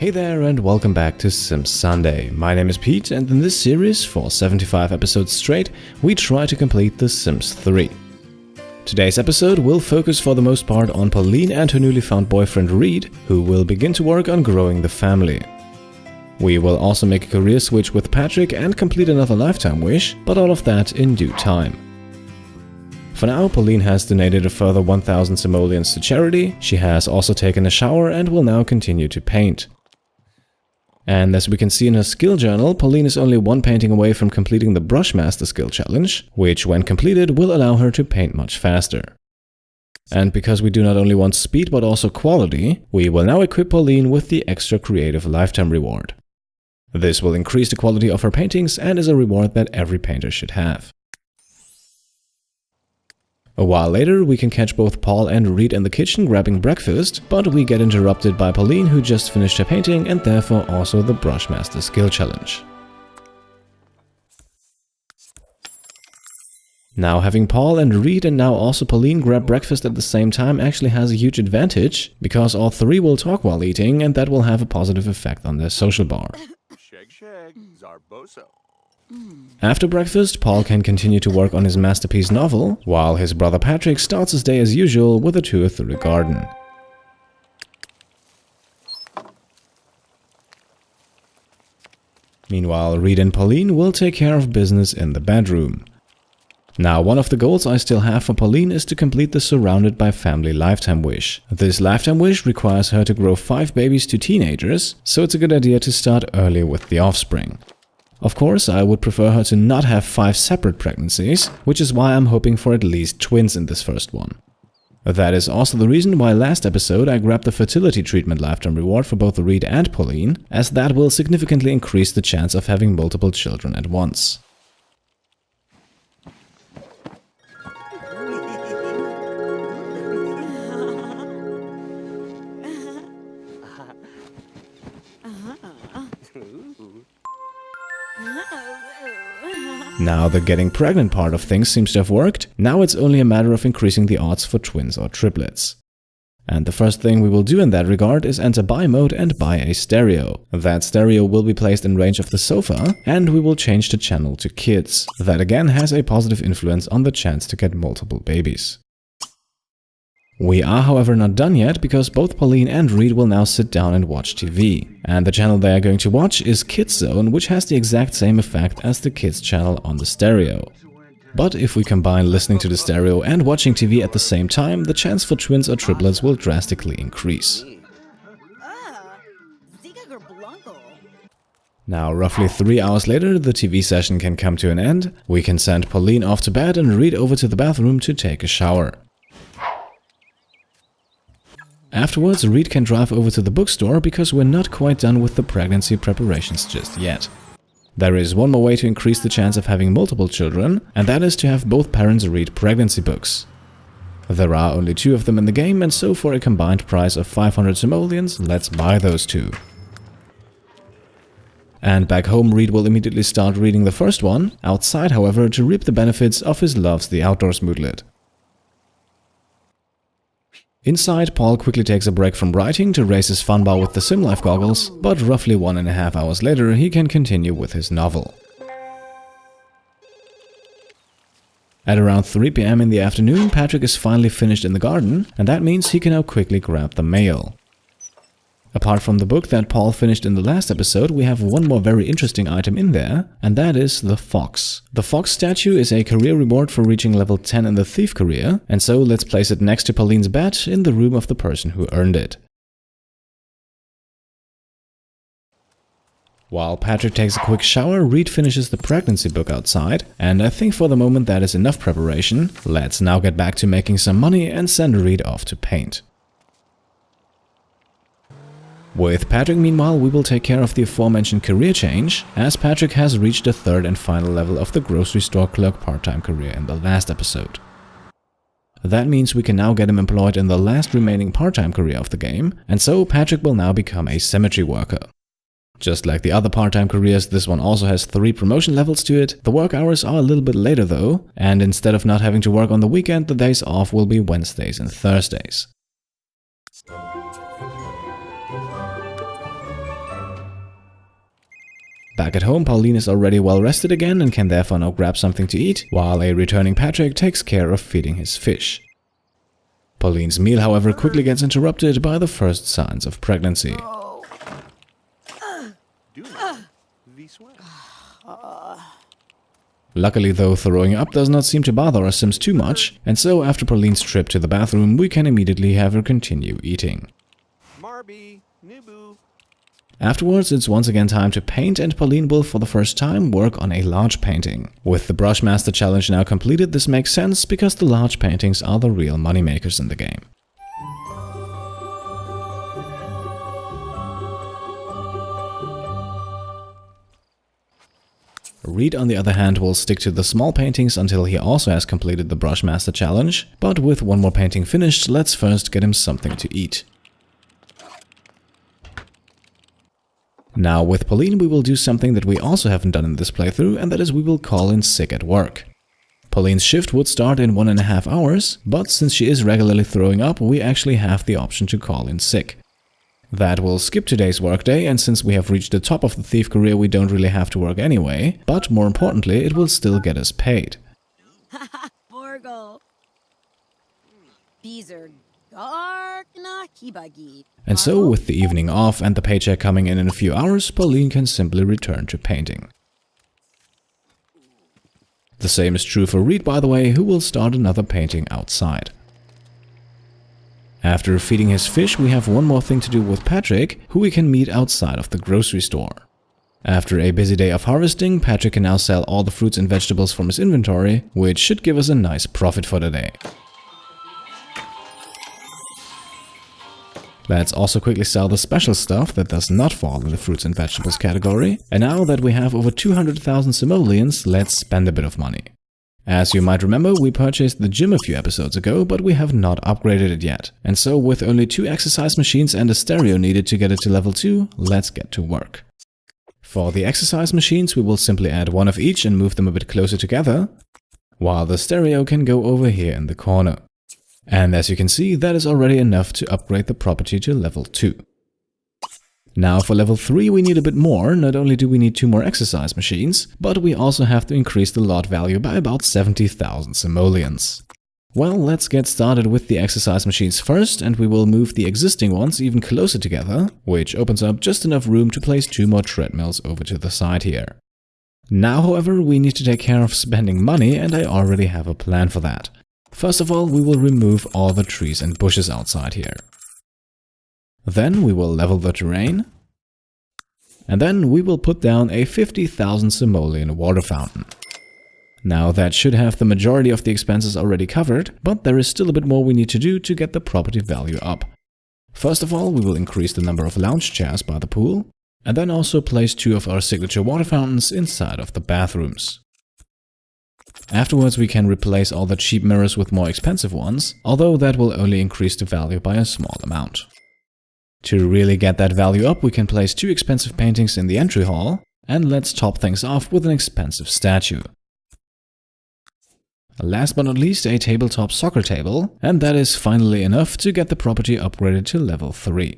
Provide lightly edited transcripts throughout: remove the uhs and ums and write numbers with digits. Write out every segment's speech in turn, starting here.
Hey there and welcome back to Sims Sunday. My name is Pete and in this series, for 75 episodes straight, we try to complete The Sims 3. Today's episode will focus for the most part on Pauline and her newly found boyfriend Reid, who will begin to work on growing the family. We will also make a career switch with Patrick and complete another lifetime wish, but all of that in due time. For now, Pauline has donated a further 1,000 simoleons to charity, she has also taken a shower and will now continue to paint. And as we can see in her skill journal, Pauline is only one painting away from completing the Brushmaster skill challenge, which when completed will allow her to paint much faster. And because we do not only want speed but also quality, we will now equip Pauline with the extra creative lifetime reward. This will increase the quality of her paintings and is a reward that every painter should have. A while later, we can catch both Paul and Reid in the kitchen grabbing breakfast, but we get interrupted by Pauline, who just finished her painting and therefore also the Brushmaster skill challenge. Now having Paul and Reid and now also Pauline grab breakfast at the same time actually has a huge advantage, because all three will talk while eating and that will have a positive effect on their social bar. After breakfast, Paul can continue to work on his masterpiece novel, while his brother Patrick starts his day as usual with a tour through the garden. Meanwhile, Reid and Pauline will take care of business in the bedroom. Now, one of the goals I still have for Pauline is to complete the Surrounded by Family lifetime wish. This lifetime wish requires her to grow 5 babies to teenagers, so it's a good idea to start early with the offspring. Of course, I would prefer her to not have 5 separate pregnancies, which is why I'm hoping for at least twins in this first one. That is also the reason why last episode I grabbed the Fertility Treatment lifetime reward for both Reid and Pauline, as that will significantly increase the chance of having multiple children at once. Now the getting pregnant part of things seems to have worked, now it's only a matter of increasing the odds for twins or triplets. And the first thing we will do in that regard is enter buy mode and buy a stereo. That stereo will be placed in range of the sofa, and we will change the channel to kids. That again has a positive influence on the chance to get multiple babies. We are however not done yet, because both Pauline and Reid will now sit down and watch TV. And the channel they are going to watch is Kids Zone, which has the exact same effect as the Kids channel on the stereo. But if we combine listening to the stereo and watching TV at the same time, the chance for twins or triplets will drastically increase. Now, roughly 3 hours later, the TV session can come to an end. We can send Pauline off to bed and Reid over to the bathroom to take a shower. Afterwards, Reid can drive over to the bookstore because we're not quite done with the pregnancy preparations just yet. There is one more way to increase the chance of having multiple children, and that is to have both parents read pregnancy books. There are only 2 of them in the game, and so for a combined price of 500 simoleons, let's buy those 2. And back home, Reid will immediately start reading the first one, outside however to reap the benefits of his Loves the Outdoors moodlet. Inside, Paul quickly takes a break from writing to raise his fun bar with the Sim Life goggles, but roughly 1.5 hours later he can continue with his novel. At around 3 PM in the afternoon, Patrick is finally finished in the garden, and that means he can now quickly grab the mail. Apart from the book that Paul finished in the last episode, we have one more very interesting item in there, and that is the fox. The fox statue is a career reward for reaching level 10 in the thief career, and so let's place it next to Pauline's bed in the room of the person who earned it. While Patrick takes a quick shower, Reid finishes the pregnancy book outside, and I think for the moment that is enough preparation. Let's now get back to making some money and send Reid off to paint. With Patrick, meanwhile, we will take care of the aforementioned career change, as Patrick has reached the 3rd and final level of the grocery store clerk part-time career in the last episode. That means we can now get him employed in the last remaining part-time career of the game, and so Patrick will now become a cemetery worker. Just like the other part-time careers, this one also has 3 promotion levels to it. The work hours are a little bit later though, and instead of not having to work on the weekend, the days off will be Wednesdays and Thursdays. Back at home, Pauline is already well rested again and can therefore now grab something to eat, while a returning Patrick takes care of feeding his fish. Pauline's meal, however, quickly gets interrupted by the first signs of pregnancy. Luckily though, throwing up does not seem to bother our Sims too much, and so after Pauline's trip to the bathroom, we can immediately have her continue eating. Afterwards, it's once again time to paint, and Pauline will for the first time work on a large painting. With the Brushmaster challenge now completed, this makes sense because the large paintings are the real moneymakers in the game. Reid, on the other hand, will stick to the small paintings until he also has completed the Brushmaster challenge, but with one more painting finished, let's first get him something to eat. Now with Pauline we will do something that we also haven't done in this playthrough, and that is we will call in sick at work. Pauline's shift would start in 1.5 hours, but since she is regularly throwing up, we actually have the option to call in sick. That will skip today's workday, and since we have reached the top of the thief career, we don't really have to work anyway, but more importantly, it will still get us paid. And so, with the evening off and the paycheck coming in a few hours, Pauline can simply return to painting. The same is true for Reid, by the way, who will start another painting outside. After feeding his fish, we have one more thing to do with Patrick, who we can meet outside of the grocery store. After a busy day of harvesting, Patrick can now sell all the fruits and vegetables from his inventory, which should give us a nice profit for the day. Let's also quickly sell the special stuff that does not fall in the fruits and vegetables category. And now that we have over 200,000 simoleons, let's spend a bit of money. As you might remember, we purchased the gym a few episodes ago, but we have not upgraded it yet. And so with only 2 exercise machines and a stereo needed to get it to level 2, let's get to work. For the exercise machines, we will simply add one of each and move them a bit closer together, while the stereo can go over here in the corner. And as you can see, that is already enough to upgrade the property to level 2. Now for level 3 we need a bit more. Not only do we need 2 more exercise machines, but we also have to increase the lot value by about 70,000 simoleons. Well, let's get started with the exercise machines first, and we will move the existing ones even closer together, which opens up just enough room to place 2 more treadmills over to the side here. Now, however, we need to take care of spending money, and I already have a plan for that. First of all, we will remove all the trees and bushes outside here. Then we will level the terrain. And then we will put down a 50,000 simoleon water fountain. Now that should have the majority of the expenses already covered, but there is still a bit more we need to do to get the property value up. First of all, we will increase the number of lounge chairs by the pool, and then also place 2 of our signature water fountains inside of the bathrooms. Afterwards we can replace all the cheap mirrors with more expensive ones, although that will only increase the value by a small amount. To really get that value up, we can place 2 expensive paintings in the entry hall, and let's top things off with an expensive statue. Last but not least, a tabletop soccer table, and that is finally enough to get the property upgraded to level 3.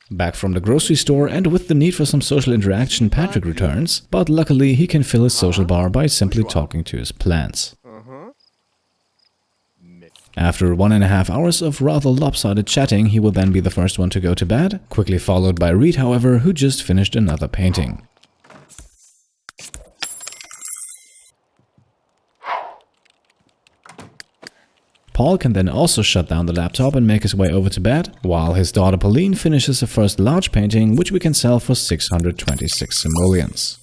Back from the grocery store, and with the need for some social interaction, Patrick returns, but luckily he can fill his social bar by simply talking to his plants. After 1.5 hours of rather lopsided chatting, he will then be the first one to go to bed, quickly followed by Reid, however, who just finished another painting. Paul can then also shut down the laptop and make his way over to bed, while his daughter Pauline finishes the first large painting, which we can sell for 626 simoleons.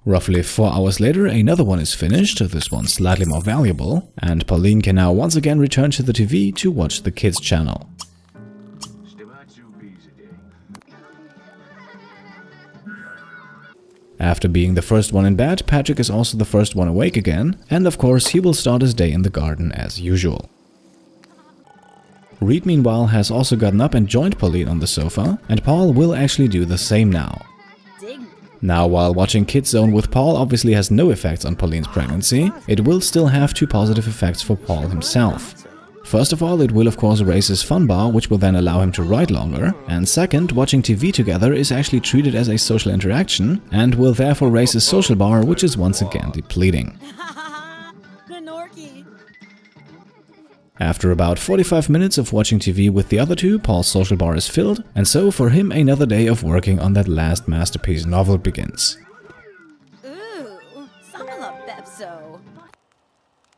Roughly 4 hours later, another one is finished, this one slightly more valuable, and Pauline can now once again return to the TV to watch the kids channel. After being the first one in bed, Patrick is also the first one awake again, and of course he will start his day in the garden as usual. Reid meanwhile has also gotten up and joined Pauline on the sofa, and Paul will actually do the same now. Now, while watching Kids Zone with Paul obviously has no effects on Pauline's pregnancy, it will still have 2 positive effects for Paul himself. First of all, it will of course raise his fun bar, which will then allow him to write longer. And second, watching TV together is actually treated as a social interaction and will therefore raise his social bar, which is once again depleting. After about 45 minutes of watching TV with the other two, Paul's social bar is filled, and so for him another day of working on that last masterpiece novel begins.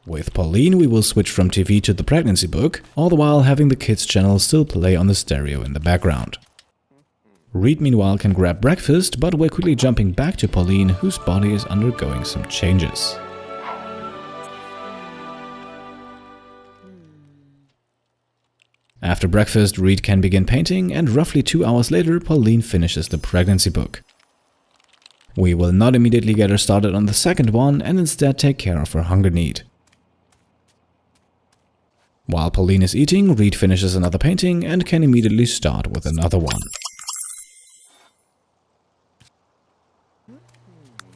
With Pauline, we will switch from TV to the pregnancy book, all the while having the kids' channel still play on the stereo in the background. Reid meanwhile can grab breakfast, but we're quickly jumping back to Pauline, whose body is undergoing some changes. After breakfast, Reid can begin painting, and roughly 2 hours later, Pauline finishes the pregnancy book. We will not immediately get her started on the second one and instead take care of her hunger need. While Pauline is eating, Reid finishes another painting and can immediately start with another one.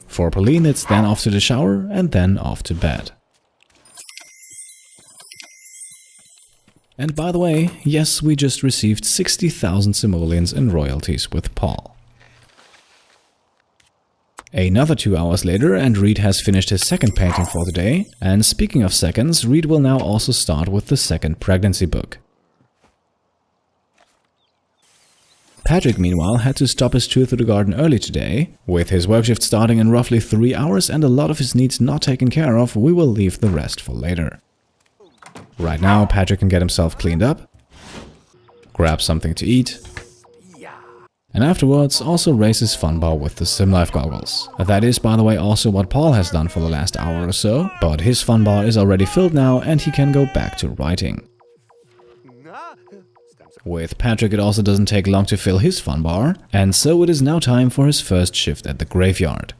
For Pauline, it's then off to the shower and then off to bed. And by the way, yes, we just received 60,000 simoleons in royalties with Paul. Another 2 hours later and Reid has finished his second painting for the day. And speaking of seconds, Reid will now also start with the second pregnancy book. Patrick meanwhile had to stop his tour through the garden early today. With his work shift starting in roughly 3 hours and a lot of his needs not taken care of, we will leave the rest for later. Right now, Patrick can get himself cleaned up, grab something to eat, and afterwards also raise his fun bar with the Sim Life goggles. That is, by the way, also what Paul has done for the last hour or so, but his fun bar is already filled now and he can go back to writing. With Patrick, it also doesn't take long to fill his fun bar, and so it is now time for his first shift at the graveyard.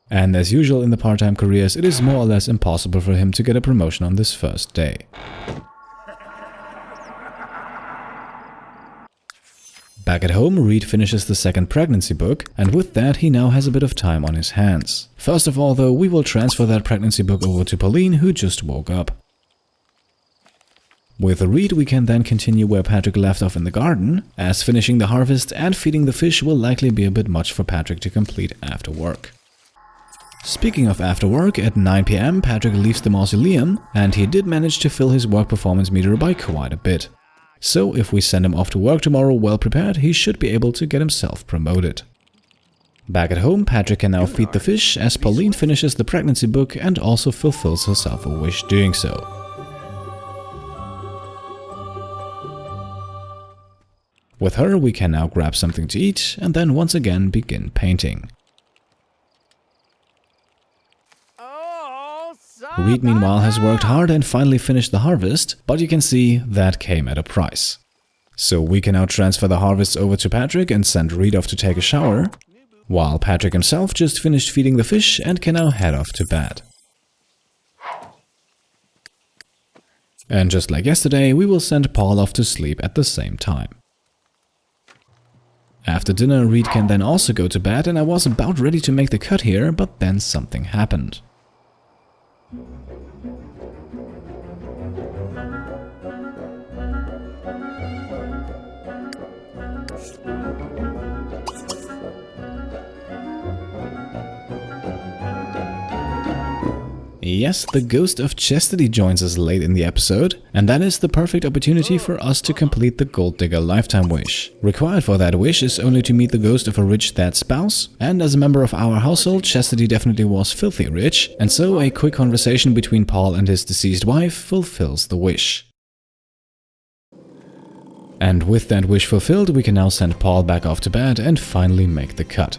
And as usual in the part-time careers, it is more or less impossible for him to get a promotion on this first day. Back at home, Reid finishes the second pregnancy book, and with that he now has a bit of time on his hands. First of all though, we will transfer that pregnancy book over to Pauline, who just woke up. With Reid, we can then continue where Patrick left off in the garden, as finishing the harvest and feeding the fish will likely be a bit much for Patrick to complete after work. Speaking of after work, at 9 PM Patrick leaves the mausoleum, and he did manage to fill his work performance meter by quite a bit. So if we send him off to work tomorrow well prepared, he should be able to get himself promoted. Back at home, Patrick can now feed the fish as Pauline finishes the pregnancy book and also fulfills herself a wish doing so. With her, we can now grab something to eat and then once again begin painting. Reid meanwhile has worked hard and finally finished the harvest, but you can see that came at a price. So we can now transfer the harvest over to Patrick and send Reid off to take a shower, while Patrick himself just finished feeding the fish and can now head off to bed. And just like yesterday, we will send Paul off to sleep at the same time. After dinner, Reid can then also go to bed, and I was about ready to make the cut here, but then something happened. Yes, the ghost of Chastity joins us late in the episode, and that is the perfect opportunity for us to complete the Gold Digger lifetime wish. Required for that wish is only to meet the ghost of a rich dead spouse, and as a member of our household, Chastity definitely was filthy rich, and so a quick conversation between Paul and his deceased wife fulfills the wish. And with that wish fulfilled, we can now send Paul back off to bed and finally make the cut.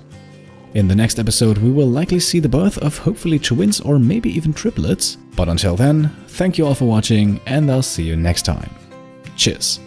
In the next episode, we will likely see the birth of hopefully twins or maybe even triplets. But until then, thank you all for watching, and I'll see you next time. Cheers!